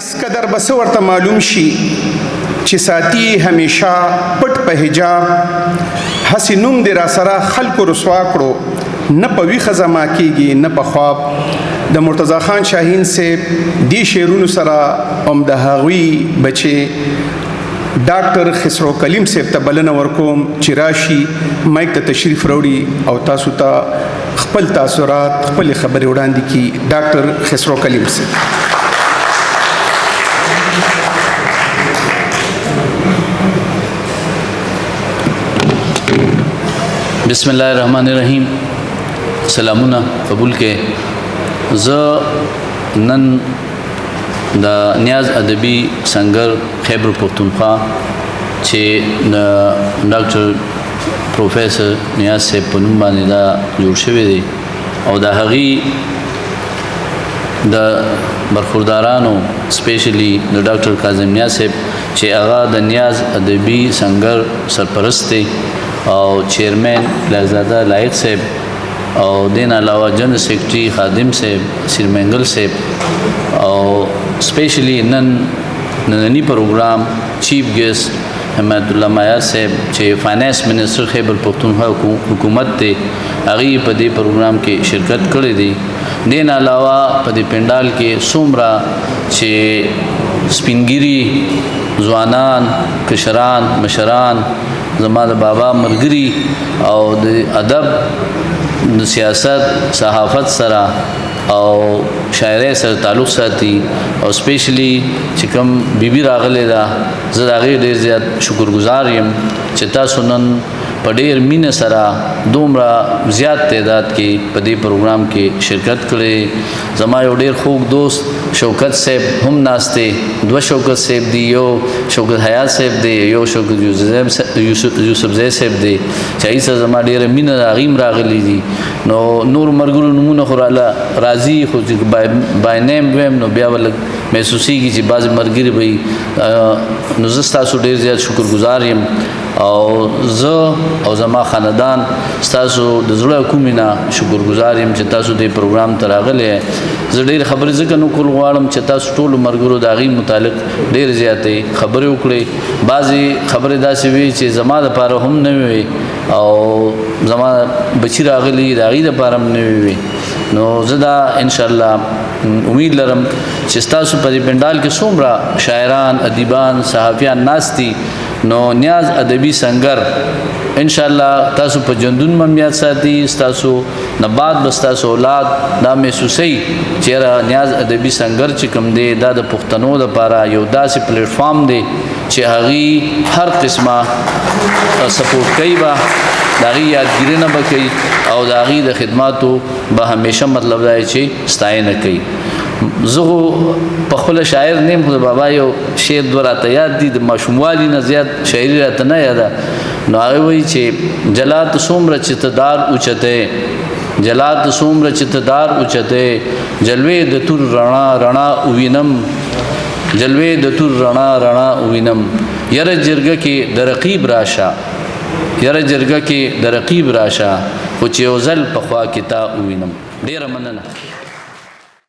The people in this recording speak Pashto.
بائس قدر بس ورته معلوم شي چې ساتي همیشه پټ په حجاب هسې نوم دې را سره خلکو رسوا کړو نه په ویښه زما کېږي نه په خواب د مرتضی خان شاهین صاحب دې شعرونو سره هم د هغوی بچې ډاکټر خسرو کلیم صاحب ته بلنه ورکوم چې راشي مایک ته تشریف راوړي او تاسو ته خپل تاثرات خپلې خبرې وړاندې کړي. ډاکټر خسرو کلیم صاحب. بسم الله الرحمن الرحیم. سلامونه قبول کې. زه نن د نیاز ادبي سنگر خیبر پختونخوا چې ډاکټر پروفیسور نیاز صاحب په نوم باندې دا جوړ شوی دی او د هغې د برخوردارانو سپیشلی د ډاکټر کاظم نیاز صاحب چې هغه د نیاز ادبي سنگر سرپرست دی او چیرمین لازاده لائق صاحب او دین علاوه جنرل سیکرټری خادم صاحب سیرمنگل صاحب او سپیشلی نننی پروګرام چیف ګیسټ حمید الله مایار صاحب چې فاینانس منسٹر خیبر پختونخوا حکومت دی هغه په دې پروګرام کې شرکت کړی دی. دین علاوه په دې پندال کې څومره چې سپینګری ځوانان کشران مشران زما د بابا ملګری او د ادب د سیاست صحافت سره او شاعرۍ سره تعلق ساتي او سپیشلی چې کوم بیبي راغلی ده زه د هغې ډېر زیات شکرګزار یم چې تاسو نن په ډېر مینه سره دومره زیات تعداد کې په دې پروګرام کې شرکت کړی. زما یو ډېر خوږ دوست شوکت صاحب هم ناست دی. دوه شوکت صاحب دی، یو شوکت حیات صاحب دی، یو شوکت یوسفزی صاحب دی چې هغې سره زما ډېره مینه ده، هغې هم راغلي دي. نو نور ملګرو نومونه خو راځي خو چې بای نیم ویم نو بیا به لږ محسوسېږي چې بعضې ملګري به نو زه ستاسو ډېر زیات شکرګزار یم او زه او زما خاندان ستاسو د زړه کومې نه شکرګزار یم چې تاسو دې پروګرام ته راغلی. زه ډېرې خبرې ځکه نه کول غواړم چې تاسو ټولو ملګرو د هغې متعلق ډېرې زیاتې خبرې وکړئ. بعضې خبرې داسې وي چې زما دپاره هم نوې وي او زما بچي راغلي د هغې دپاره هم نوې وي. نو زه دا انشاءالله امید لرم چې ستاسو په دې پنډال کې څومره شاعران ادیبان صحافیان ناست دي نو نیاز ادبي سنگر انشاءالله تاسو په ژوندون هم یاد ساتي. ستاسو نه بعد به ستاسو اولاد دا محسوسوي چې نیاز ادبي سنگر چې کوم دی دا د پښتنو دپاره یو داسې پلیټفارم دی چې هغې هر قسمه سپورټ کوي به د هغې یادګیرونه به کوي او د هغې د خدماتو به همیشه مطلب دا چې ستاینه کوي. زه خو په خپله شاعر نه یم خو د بابا یو شعر دوه راته یاد دي د ماشوموالي نه زیات شاعري راته نه یاده. نو هغې وایي چې جلات څومره چې ته دار اوچتی جلات څومره چې ته دار اوچتی جلوې د تور رڼا رڼا ووینم جلوې د تور رڼا رڼا ووینم یره جرګه کې د رقیب راشه یره جرګه کې د رقیب راشه خو چې یو ځل پخوا کې تا ووینم. ډېره مننه.